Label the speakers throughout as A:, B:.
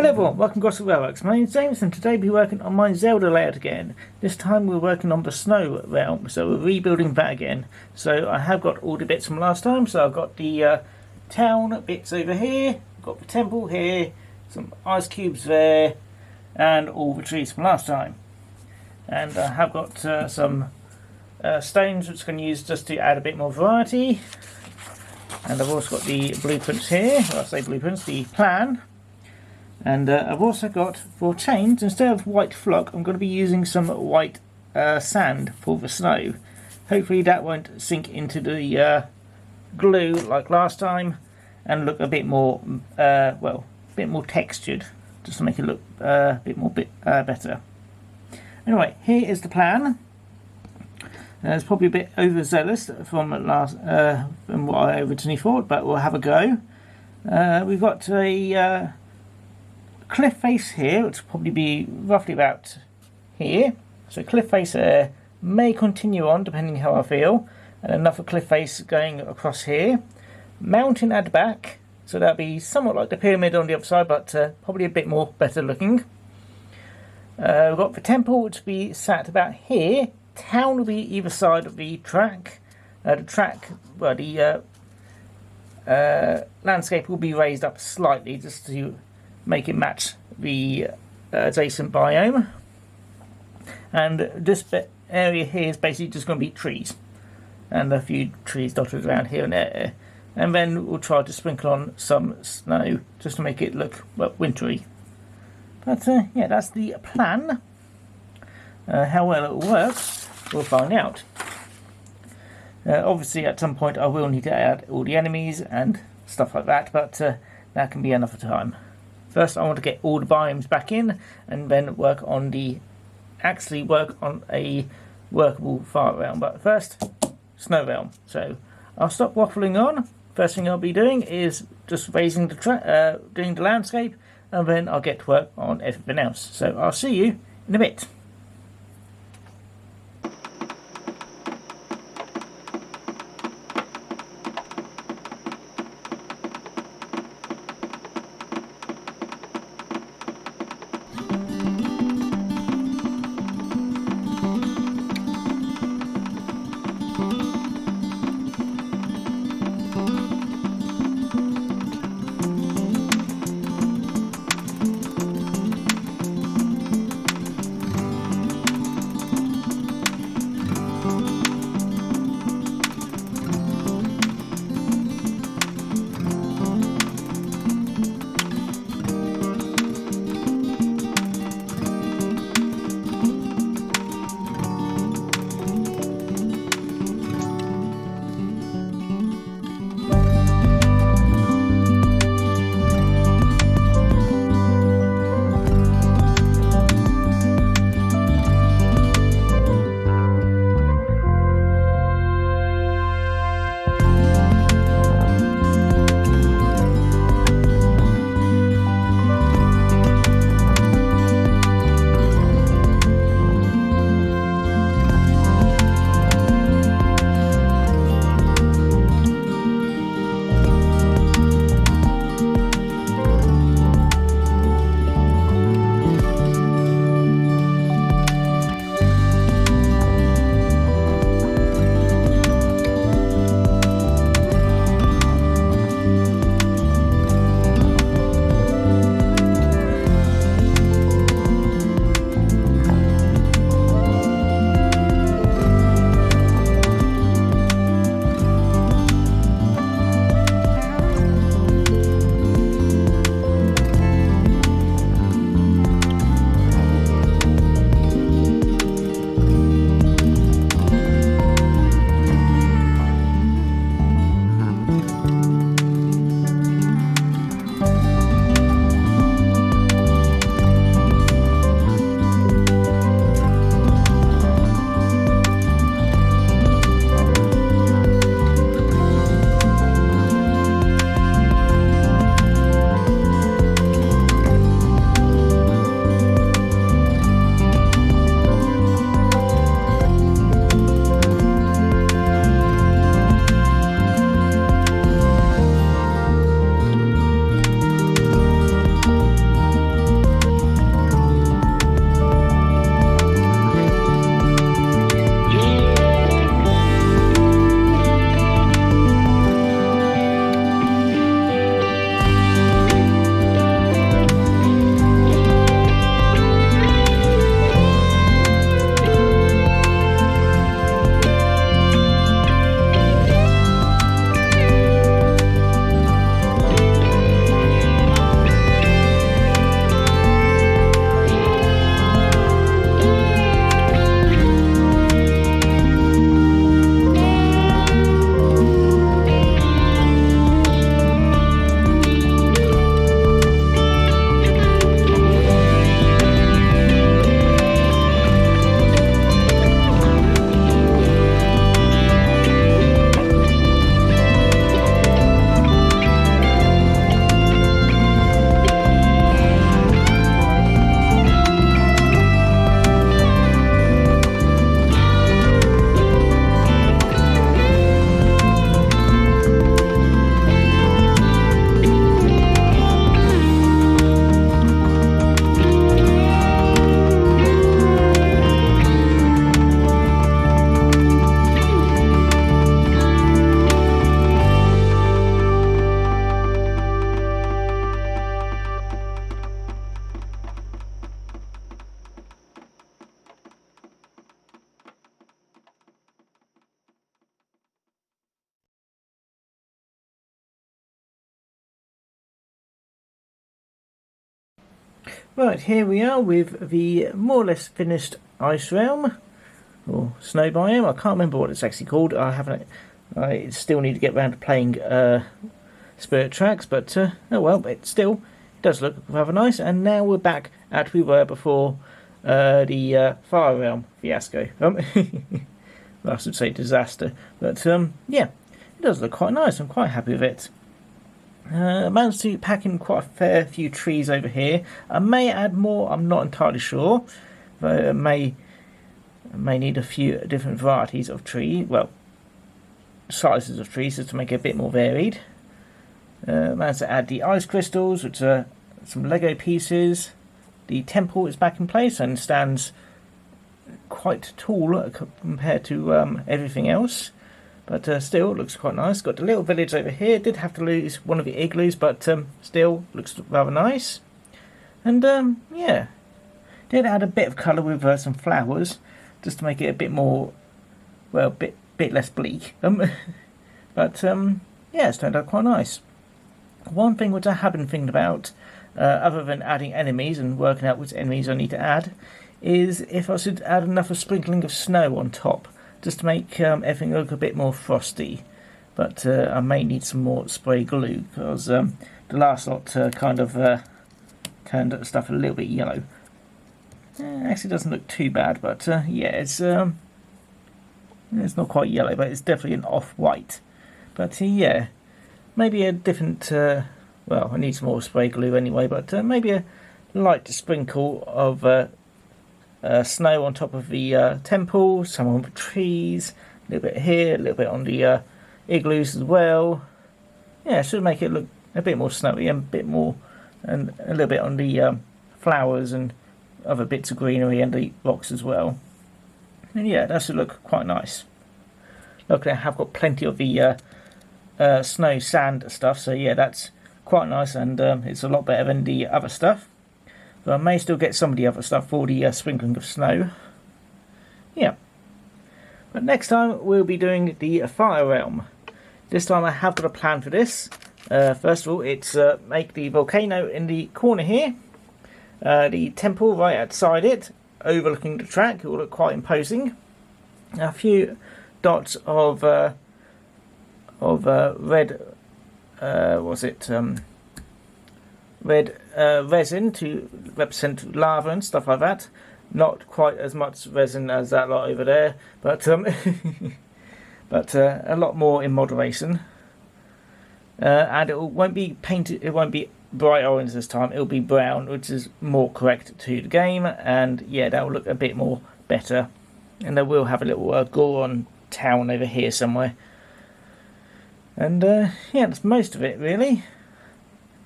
A: Hello everyone, welcome to Gosport Railworks. My name is James and today we'll be working on my Zelda layout again. This time we're working on the snow realm, so we're rebuilding that again. So I have got all the bits from last time, so I've got the town bits over here, I've got the temple here, some ice cubes there, and all the trees from last time. And I have got some stones which I can use just to add a bit more variety. And I've also got the blueprints here, well I say blueprints, the plan. And I've also got, for change, instead of white flock, I'm going to be using some white sand for the snow. Hopefully that won't sink into the glue like last time and look a bit more, well, a bit more textured, just to make it look a bit more better. Anyway, here is the plan. It's probably a bit overzealous from from what I originally thought, but we'll have a go. We've got a cliff face here, which will probably be roughly about here. So cliff face there may continue on depending how I feel, and another cliff face going across here. Mountain at the back, so that'll be somewhat like the pyramid on the other side, but probably a bit more better looking. We've got the temple, which will be sat about here. Town will be either side of the track. The landscape will be raised up slightly just to make it match the adjacent biome. And this area here is basically just going to be trees. And a few trees dotted around here and there. And then we'll try to sprinkle on some snow just to make it look, well, wintry. But yeah, that's the plan. How well it will work, we'll find out. Obviously at some point I will need to add all the enemies and stuff like that, but that can be another time. First I want to get all the biomes back in and then actually work on a workable fire realm. But first, snow realm. So I'll stop waffling on. First thing I'll be doing is just raising the doing the landscape, and then I'll get to work on everything else. So I'll see you in a bit. Right, here we are with the more or less finished ice realm, or snow biome. I can't remember what it's actually called. I still need to get around to playing Spirit Tracks, but oh well, it still does look rather nice. And now we're back at we were before the Fire Realm fiasco. I should say disaster, but yeah, it does look quite nice. I'm quite happy with it. I managed to pack in quite a fair few trees over here. I may add more, I'm not entirely sure. But I may need a few different varieties of tree, well, sizes of trees, just to make it a bit more varied. Managed to add the ice crystals, which are some Lego pieces. The temple is back in place and stands quite tall compared to everything else. But still, looks quite nice. Got the little village over here. Did have to lose one of the igloos, but still looks rather nice. And yeah, did add a bit of colour with some flowers, just to make it a bit more, well, bit less bleak. But yeah, it's turned out quite nice. One thing which I have been thinking about, other than adding enemies and working out which enemies I need to add, is if I should add enough sprinkling of snow on top, just to make everything look a bit more frosty. But I may need some more spray glue, because the last lot kind of turned stuff a little bit yellow. Actually doesn't look too bad, but yeah, it's not quite yellow, but it's definitely an off-white. But yeah, maybe a different, well, I need some more spray glue anyway, but maybe a light sprinkle of snow on top of the temple, some on the trees, a little bit here, a little bit on the igloos as well. Yeah, should make it look a bit more snowy and a little bit on the flowers and other bits of greenery and the rocks as well. And yeah, that should look quite nice. Look, I have got plenty of the snow sand stuff, so yeah, that's quite nice, and it's a lot better than the other stuff. But I may still get some of the other stuff for the sprinkling of snow. Yeah. But next time we'll be doing the Fire Realm. This time I have got a plan for this. First of all, it's make the volcano in the corner here. The temple right outside it, overlooking the track. It will look quite imposing. A few dots of red, red resin to represent lava and stuff like that. Not quite as much resin as that lot over there, but but a lot more in moderation. And it won't be painted. It won't be bright orange this time. It'll be brown, which is more correct to the game. And yeah, that will look a bit more better. And I will have a little Goron town over here somewhere. And yeah, that's most of it really.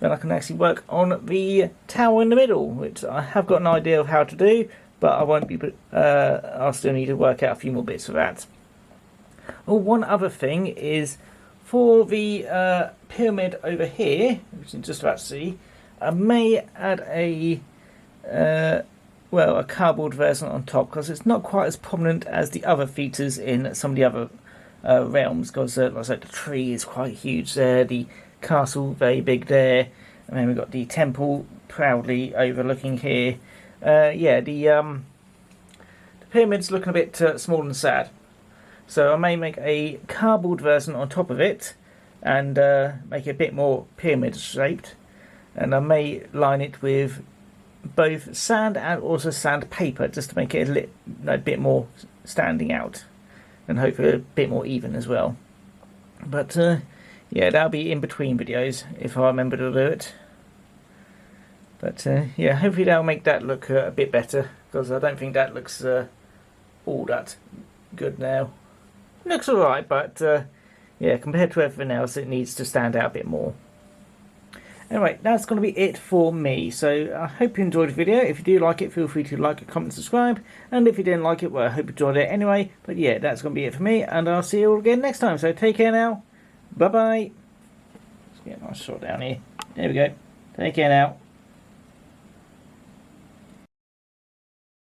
A: Then I can actually work on the tower in the middle, which I have got an idea of how to do, but I won't be. I'll still need to work out a few more bits for that. Oh, one other thing is for the pyramid over here, which you can just about to see. I may add a well, a cardboard version on top, because it's not quite as prominent as the other features in some of the other realms. Because like I said, the tree is quite huge there. The castle very big there, and then we've got the temple proudly overlooking here. Yeah, the pyramid's looking a bit small and sad, so I may make a cardboard version on top of it and make it a bit more pyramid shaped, and I may line it with both sand and also sandpaper, just to make it a bit more standing out, and hopefully a bit more even as well. But yeah, that'll be in between videos if I remember to do it. But yeah, hopefully that'll make that look a bit better, because I don't think that looks all that good now. It looks alright, but yeah, compared to everything else, it needs to stand out a bit more. Anyway, that's going to be it for me. So I hope you enjoyed the video. If you do like it, feel free to like, comment, subscribe. And if you didn't like it, well, I hope you enjoyed it anyway. But yeah, that's going to be it for me, and I'll see you all again next time. So take care now. Bye-bye. Let's get a nice shot down here. There we go. Take care now.